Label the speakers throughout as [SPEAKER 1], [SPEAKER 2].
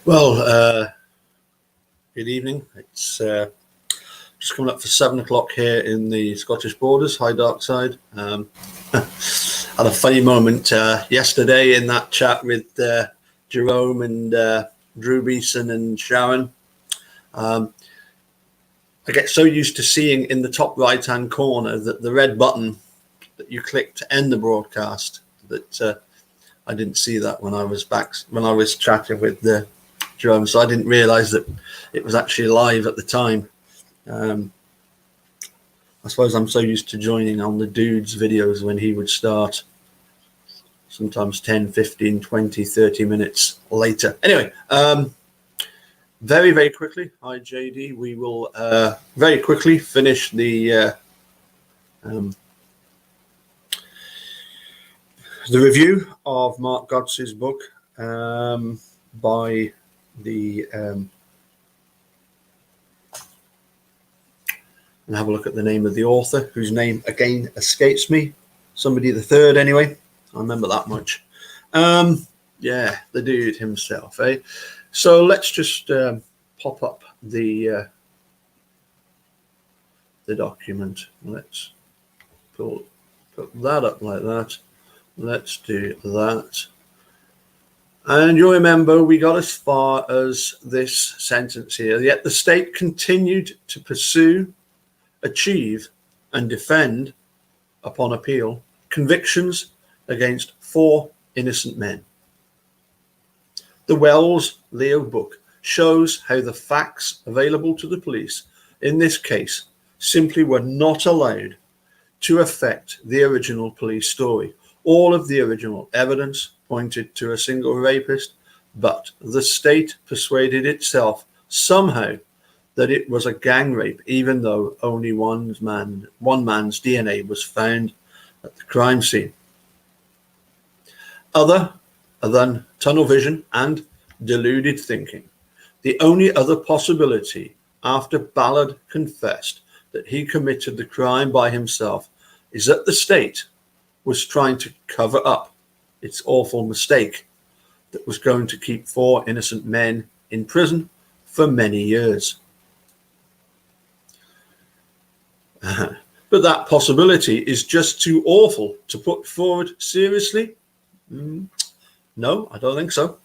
[SPEAKER 1] Well, good evening. It's just coming up for 7 o'clock here in the Scottish borders, high dark side. Had a funny moment yesterday in that chat with Jerome and Drew Beeson and Sharon. I get so used to seeing in the top right hand corner that the red button that you click to end the broadcast that I didn't see that when I was chatting with Jerome, so I didn't realize that it was actually live at the time. I suppose I'm so used to joining on the dude's videos when he would start, sometimes 10, 15, 20, 30 minutes later. Anyway, very, very quickly, hi JD, we will very quickly finish the review of Mark Godsey's book by the and have a look at the name of the author, whose name again escapes me. Somebody the third, anyway. I remember that much. Yeah, the dude himself, eh? So let's just pop up the document. Let's put that up like that. Let's do that. And you'll remember we got as far as this sentence here. Yet the state continued to pursue, achieve, and defend, upon appeal, convictions against 4 innocent men. The Wells-Leo book shows how the facts available to the police in this case simply were not allowed to affect the original police story. All of the original evidence pointed to a single rapist, but the state persuaded itself somehow that it was a gang rape, even though only one man's DNA was found at the crime scene. Other than tunnel vision and deluded thinking, the only other possibility after Ballard confessed that he committed the crime by himself is that the state was trying to cover up its awful mistake that was going to keep 4 innocent men in prison for many years. But that possibility is just too awful to put forward seriously? No, I don't think so.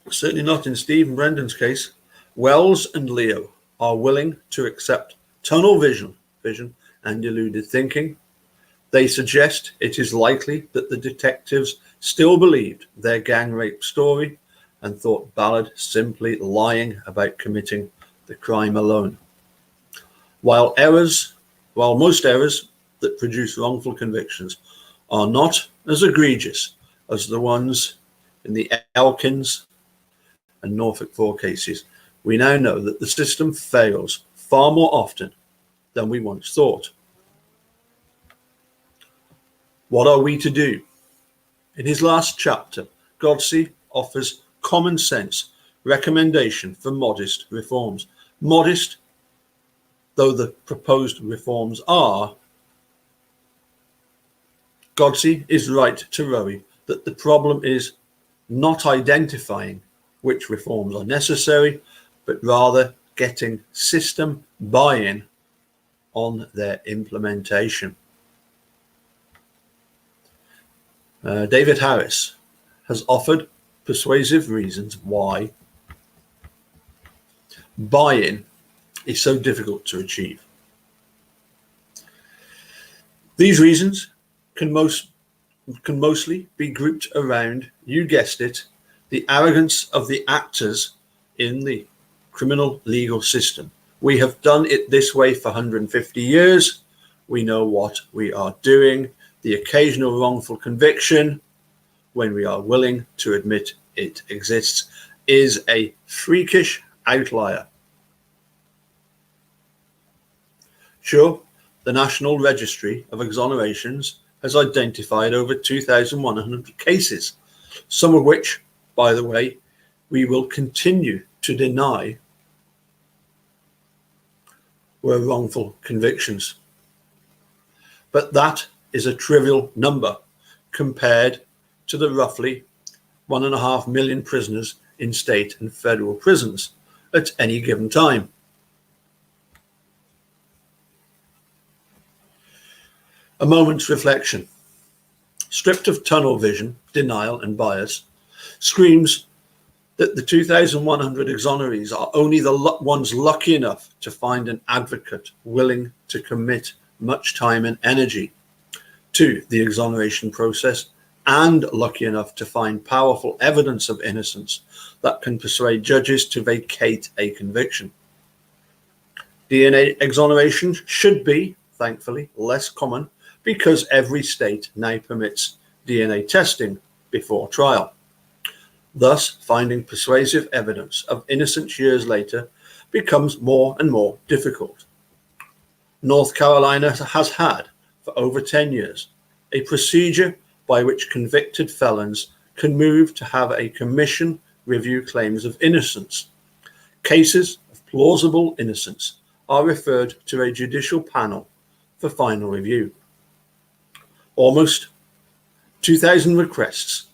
[SPEAKER 1] Certainly not in Steve and Brendan's case. Wells and Leo are willing to accept tunnel vision and deluded thinking. They suggest it is likely that the detectives still believed their gang rape story and thought Ballard simply lying about committing the crime alone. While most errors that produce wrongful convictions are not as egregious as the ones in the Elkins and Norfolk 4 cases, we now know that the system fails far more often than we once thought. What are we to do? In his last chapter, Godsey offers common sense recommendation for modest reforms. Modest though the proposed reforms are, Godsey is right to worry that the problem is not identifying which reforms are necessary, but rather getting system buy-in on their implementation. David Harris has offered persuasive reasons why buy-in is so difficult to achieve. These reasons can mostly be grouped around, you guessed it, the arrogance of the actors in the criminal legal system. We have done it this way for 150 years. We know what we are doing. The occasional wrongful conviction, when we are willing to admit it exists, is a freakish outlier. Sure, the National Registry of Exonerations has identified over 2,100 cases, some of which, by the way, we will continue to deny were wrongful convictions. But that is a trivial number compared to the roughly 1.5 million prisoners in state and federal prisons at any given time. A moment's reflection. Stripped of tunnel vision, denial and bias, screams that the 2,100 exonerees are only the ones lucky enough to find an advocate willing to commit much time and energy to the exoneration process, and lucky enough to find powerful evidence of innocence that can persuade judges to vacate a conviction. DNA exoneration should be, thankfully, less common because every state now permits DNA testing before trial. Thus, finding persuasive evidence of innocence years later becomes more and more difficult. North Carolina has had, for over 10 years, a procedure by which convicted felons can move to have a commission review claims of innocence. Cases of plausible innocence are referred to a judicial panel for final review. Almost 2,000 requests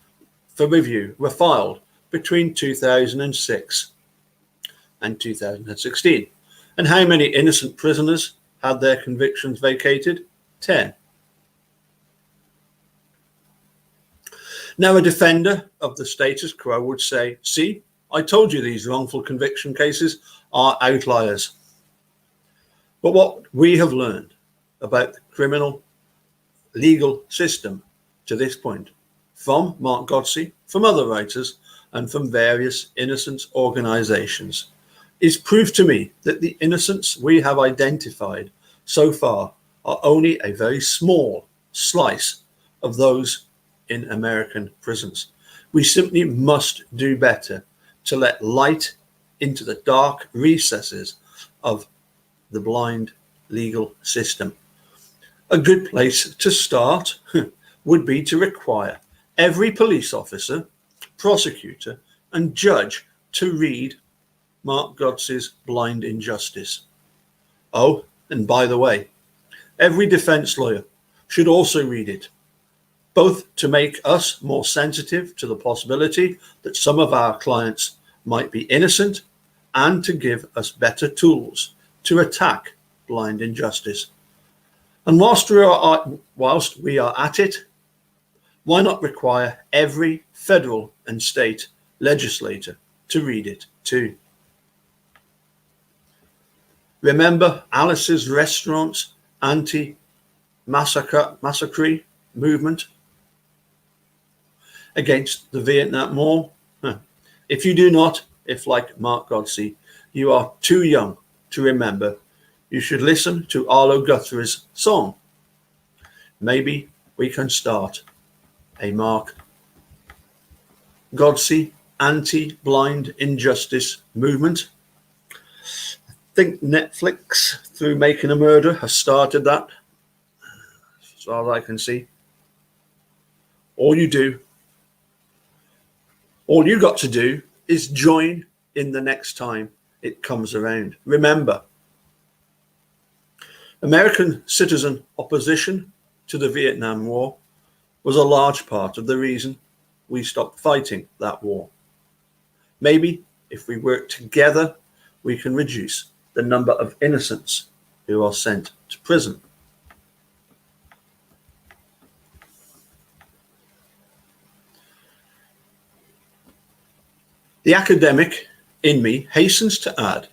[SPEAKER 1] for review were filed between 2006 and 2016. And how many innocent prisoners had their convictions vacated? 10. Now, a defender of the status quo would say, see, I told you these wrongful conviction cases are outliers. But what we have learned about the criminal legal system to this point, from Mark Godsey, from other writers, and from various innocence organizations, is proof to me that the innocents we have identified so far are only a very small slice of those in American prisons. We simply must do better to let light into the dark recesses of the blind legal system. A good place to start would be to require every police officer, prosecutor, and judge to read Mark Godsey's Blind Injustice. Oh, and by the way, every defense lawyer should also read it, both to make us more sensitive to the possibility that some of our clients might be innocent and to give us better tools to attack blind injustice. And whilst we are at it, why not require every federal and state legislator to read it too? Remember Alice's Restaurant's anti-massacre movement against the Vietnam War? If you do not, if like Mark Godsey, you are too young to remember, you should listen to Arlo Guthrie's song. Maybe we can start a Mark Godsey anti-blind injustice movement. I think Netflix, through Making a Murder, has started that, as far as I can see. All you got to do is join in the next time it comes around. Remember, American citizen opposition to the Vietnam War was a large part of the reason we stopped fighting that war. Maybe if we work together, we can reduce the number of innocents who are sent to prison. The academic in me hastens to add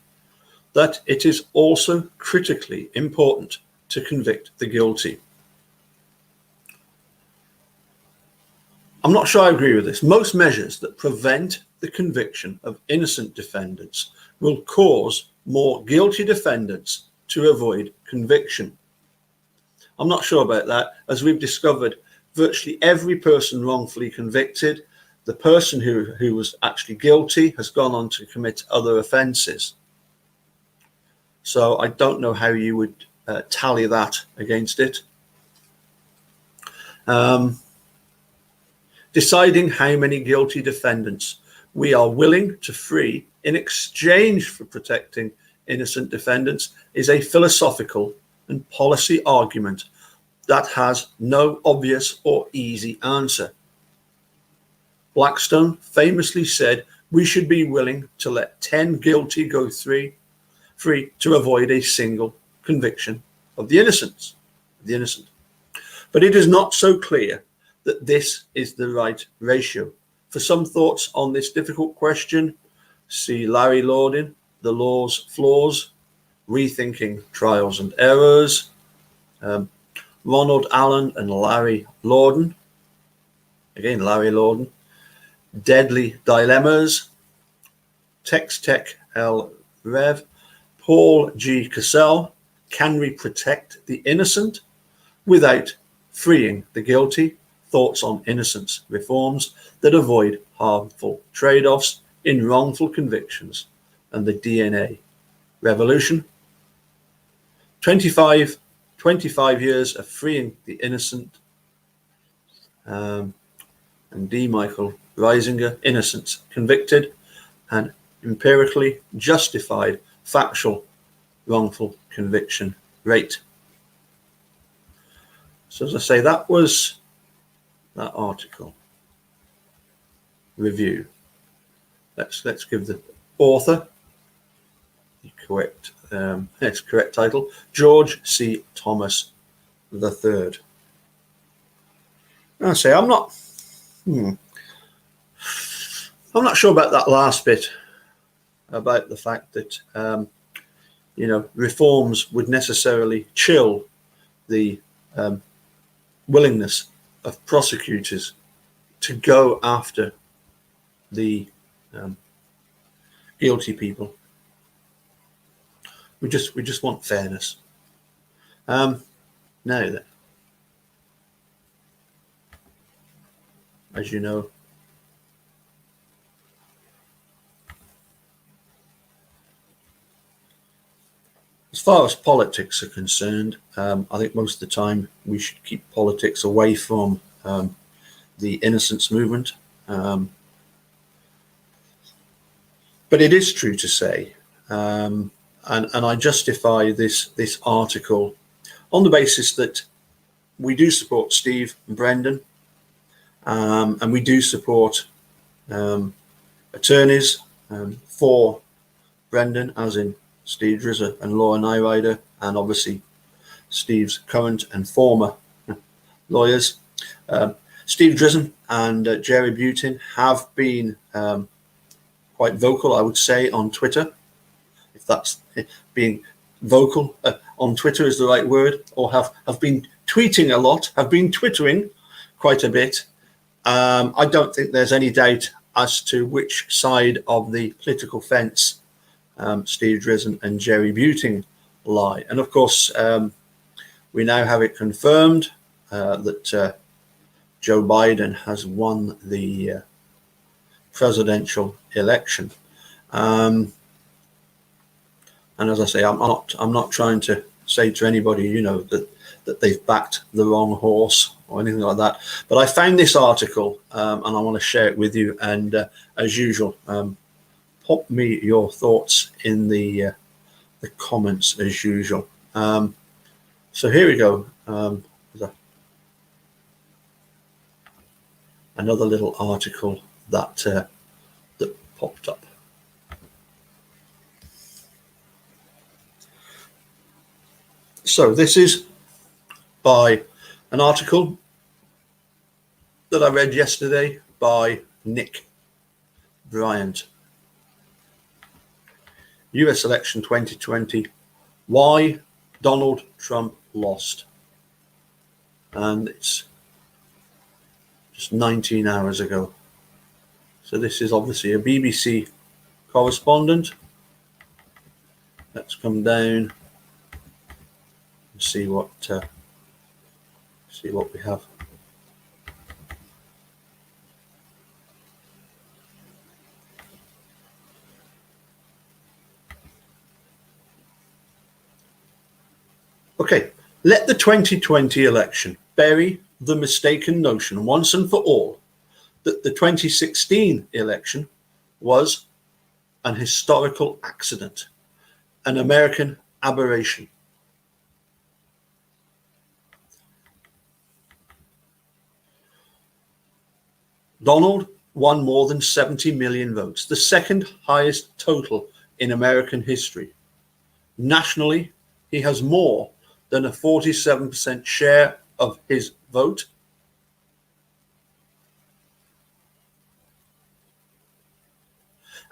[SPEAKER 1] that it is also critically important to convict the guilty. I'm not sure I agree with this. Most measures that prevent the conviction of innocent defendants will cause more guilty defendants to avoid conviction. I'm not sure about that. As we've discovered, virtually every person wrongfully convicted, the person who was actually guilty has gone on to commit other offences. So I don't know how you would tally that against it. Deciding how many guilty defendants we are willing to free in exchange for protecting innocent defendants is a philosophical and policy argument that has no obvious or easy answer. Blackstone famously said we should be willing to let 10 guilty go free to avoid a single conviction of the innocent. But it is not so clear that this is the right ratio. For some thoughts on this difficult question, see Larry Lordin, The Law's Flaws, Rethinking Trials and Errors, Ronald Allen and Larry Lorden, again Larry Lorden, Deadly Dilemmas, Tex Tech L. Rev, Paul G. Cassell, Can We Protect the Innocent Without Freeing the Guilty? Thoughts on innocence reforms that avoid harmful trade-offs in wrongful convictions and the DNA revolution. 25 years of freeing the innocent, and D. Michael Reisinger, innocence convicted and empirically justified factual wrongful conviction rate. So as I say, that was that article review. Let's give the author the correct title, George C. Thomas III. I say I'm not sure about that last bit about the fact that reforms would necessarily chill the willingness of prosecutors to go after the guilty people. We just want fairness. Now then, as you know, as far as politics are concerned, I think most of the time we should keep politics away from the innocence movement. But it is true to say, and I justify this article on the basis that we do support Steve and Brendan, and we do support attorneys for Brendan, as in Steve Drizzer and Laura Nyrider, and obviously Steve's current and former lawyers. Steve Drizzen and Jerry Butin have been quite vocal, I would say, on Twitter, if that's being vocal on Twitter is the right word, or have been tweeting a lot, have been twittering quite a bit. I don't think there's any doubt as to which side of the political fence Steve Drizzen and Jerry Butin lie. And of course, we now have it confirmed that Joe Biden has won the presidential election. And as I say, I'm not trying to say to anybody, that they've backed the wrong horse or anything like that. But I found this article and I want to share it with you. And as usual, pop me your thoughts in the comments as usual. So here we go. Another little article that popped up. So this is by an article that I read yesterday by Nick Bryant. US election 2020, why Donald Trump lost. And it's just 19 hours ago. So this is obviously a BBC correspondent. Let's come down and see what we have. Okay, let the 2020 election bury the mistaken notion once and for all that the 2016 election was an historical accident, an American aberration. Donald won more than 70 million votes, the second highest total in American history. Nationally, he has more than a 47% share of his vote.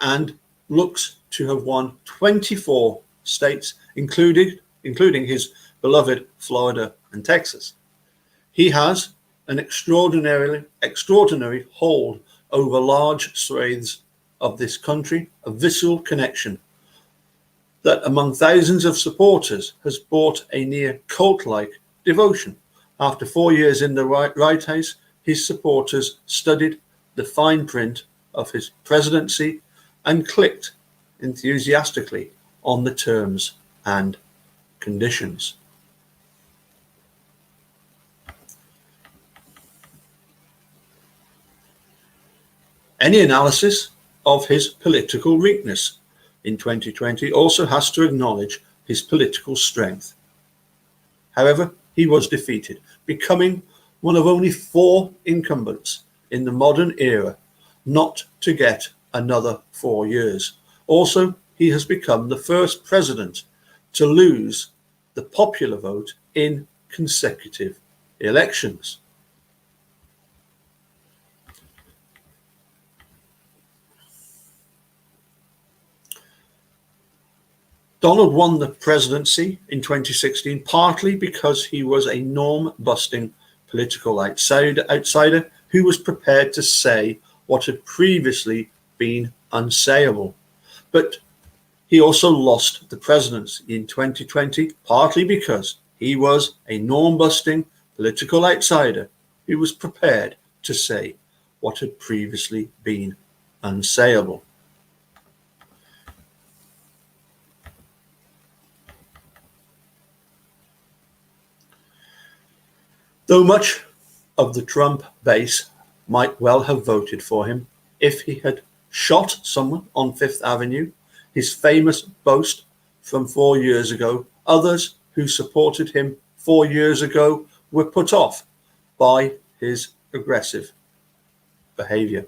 [SPEAKER 1] And looks to have won 24 states, including his beloved Florida and Texas. He has an extraordinary hold over large swathes of this country, a visceral connection that among thousands of supporters has brought a near cult-like devotion. After 4 years in the White House, his supporters studied the fine print of his presidency and clicked enthusiastically on the terms and conditions. Any analysis of his political weakness in 2020 also has to acknowledge his political strength. However, he was defeated, becoming one of only 4 incumbents in the modern era not to get another 4 years. Also, he has become the first president to lose the popular vote in consecutive elections. Donald won the presidency in 2016 partly because he was a norm-busting political outsider who was prepared to say what had previously been unsayable. But he also lost the presidency in 2020 partly because he was a norm-busting political outsider who was prepared to say what had previously been unsayable. Though much of the Trump base might well have voted for him if he had shot someone on Fifth Avenue, his famous boast from 4 years ago, others who supported him 4 years ago were put off by his aggressive behavior.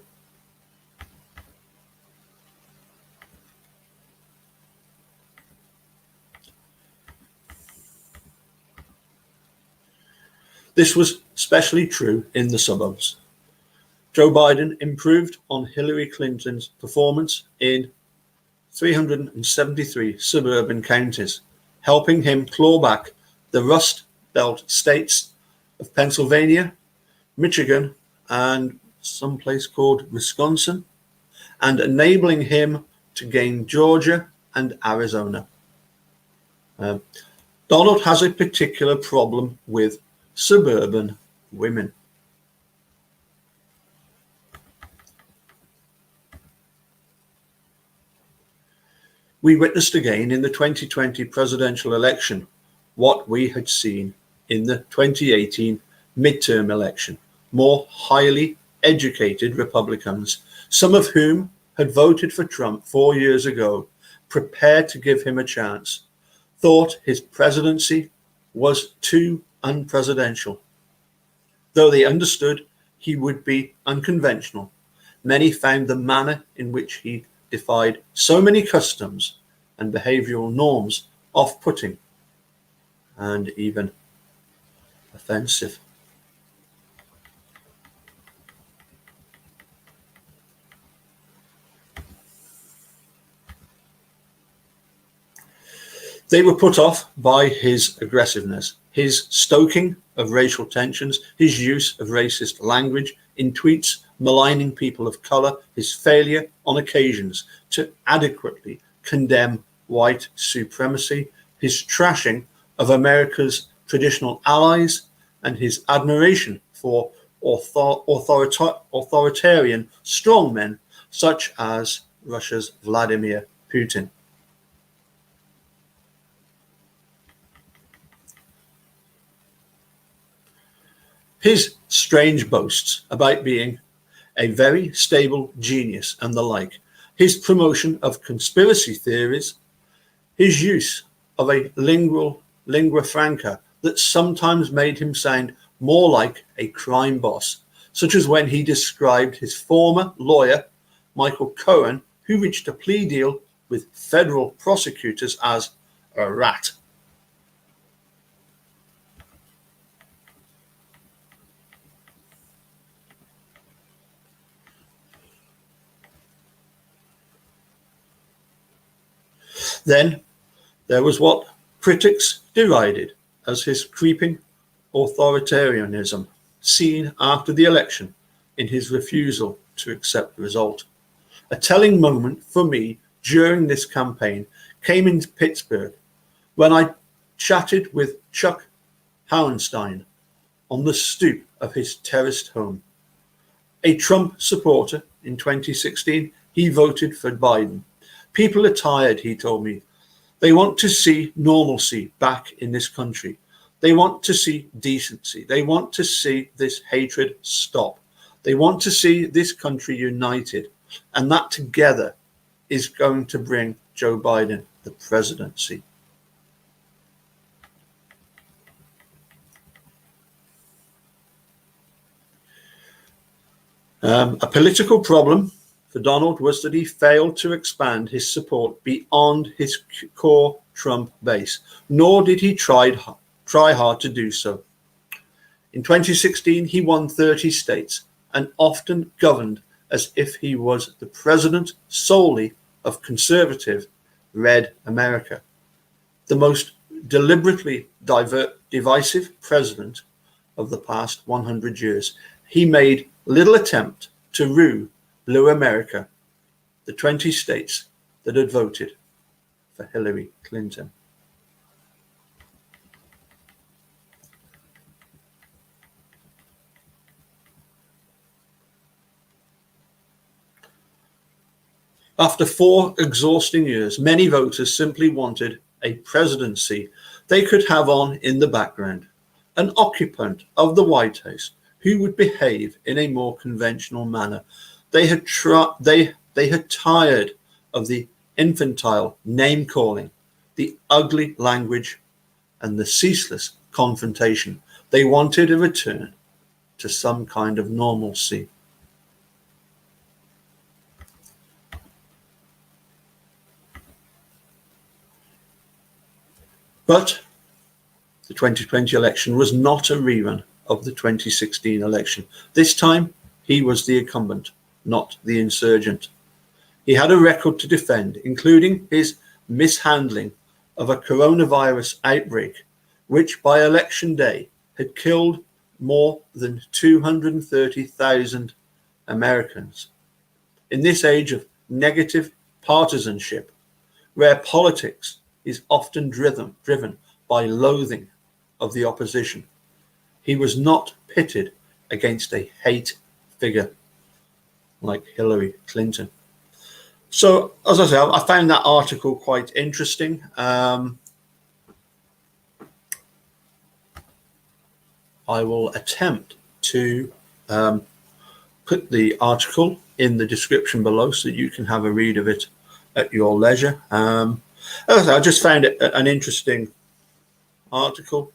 [SPEAKER 1] This was especially true in the suburbs. Joe Biden improved on Hillary Clinton's performance in 373 suburban counties, helping him claw back the Rust Belt states of Pennsylvania, Michigan, and some place called Wisconsin, and enabling him to gain Georgia and Arizona. Donald has a particular problem with suburban women. We witnessed again in the 2020 presidential election what we had seen in the 2018 midterm election. More highly educated Republicans, some of whom had voted for Trump 4 years ago, prepared to give him a chance, thought his presidency was too unpresidential. Though they understood he would be unconventional, many found the manner in which he defied so many customs and behavioral norms off-putting and even offensive. They were put off by his aggressiveness, his stoking of racial tensions, his use of racist language in tweets maligning people of color, his failure on occasions to adequately condemn white supremacy, his trashing of America's traditional allies, and his admiration for authoritarian strongmen such as Russia's Vladimir Putin. His strange boasts about being a very stable genius and the like, his promotion of conspiracy theories, his use of a lingua franca that sometimes made him sound more like a crime boss such as when he described his former lawyer, Michael Cohen, who reached a plea deal with federal prosecutors, as a rat. Then there was what critics derided as his creeping authoritarianism, seen after the election in his refusal to accept the result. A telling moment for me during this campaign came in Pittsburgh when I chatted with Chuck Hauenstein on the stoop of his terraced home. A Trump supporter in 2016, he voted for Biden. People are tired, he told me. They want to see normalcy back in this country. They want to see decency. They want to see this hatred stop. They want to see this country united. And that together is going to bring Joe Biden the presidency. A political problem for Donald was that he failed to expand his support beyond his core Trump base, nor did he try hard to do so. In 2016, he won 30 states and often governed as if he was the president solely of conservative red America, the most deliberately divisive president of the past 100 years. He made little attempt to rule blue America, the 20 states that had voted for Hillary Clinton. After 4 exhausting years, many voters simply wanted a presidency they could have on in the background, an occupant of the White House who would behave in a more conventional manner. They had tired of the infantile name-calling, the ugly language, and the ceaseless confrontation. They wanted a return to some kind of normalcy. But the 2020 election was not a rerun of the 2016 election. This time, he was the incumbent, not the insurgent. He had a record to defend, including his mishandling of a coronavirus outbreak, which by election day had killed more than 230,000 Americans. In this age of negative partisanship, where politics is often driven by loathing of the opposition, he was not pitted against a hate figure like Hillary Clinton. So, as I say, I found that article quite interesting. I will attempt to put the article in the description below so that you can have a read of it at your leisure. As I say, I just found it an interesting article.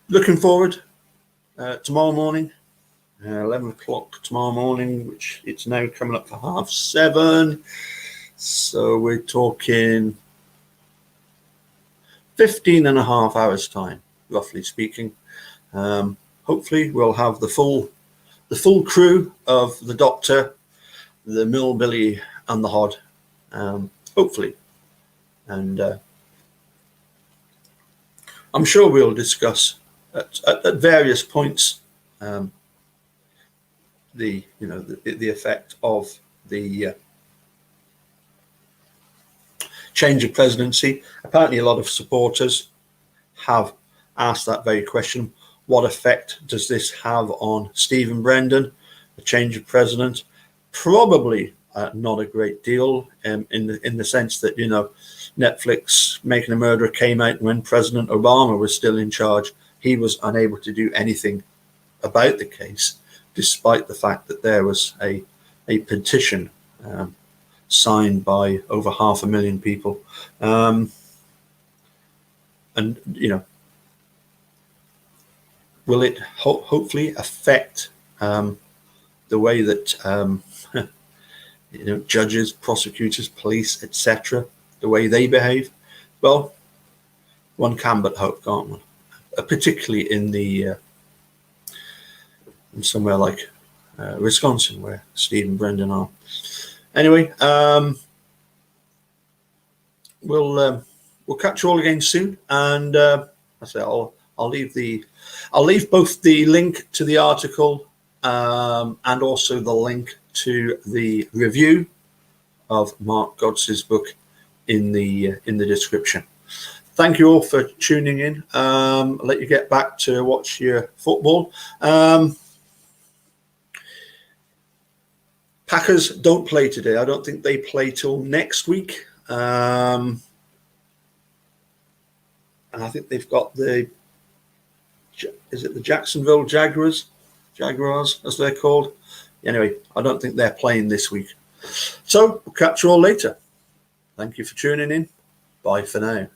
[SPEAKER 1] Looking forward tomorrow morning, 11 o'clock tomorrow morning, which it's now coming up for 7:30. So we're talking 15 and a half hours time, roughly speaking. Hopefully we'll have the full crew of the Doctor, the Millbilly, and the Hod. Hopefully. And I'm sure we'll discuss at various points the effect of the change of presidency. Apparently, a lot of supporters have asked that very question: what effect does this have on Stephen Brendan, the change of president? Probably not a great deal, in the sense that Netflix Making a Murderer came out when President Obama was still in charge. He was unable to do anything about the case, despite the fact that there was a petition signed by over 500,000 people. And will it hopefully affect the way that judges, prosecutors, police, etc., the way they behave? Well, one can but hope, can't one? Particularly in somewhere like Wisconsin, where Steve and Brendan are. Anyway, we'll catch you all again soon, and I say I'll leave both the link to the article and also the link to the review of Mark Godsey's book in the description. Thank you all for tuning in. I'll let you get back to watch your football. Packers don't play today. I don't think they play till next week. And I think they've got the Jacksonville Jaguars, as they're called. Anyway, I don't think they're playing this week. So we'll catch you all later. Thank you for tuning in. Bye for now.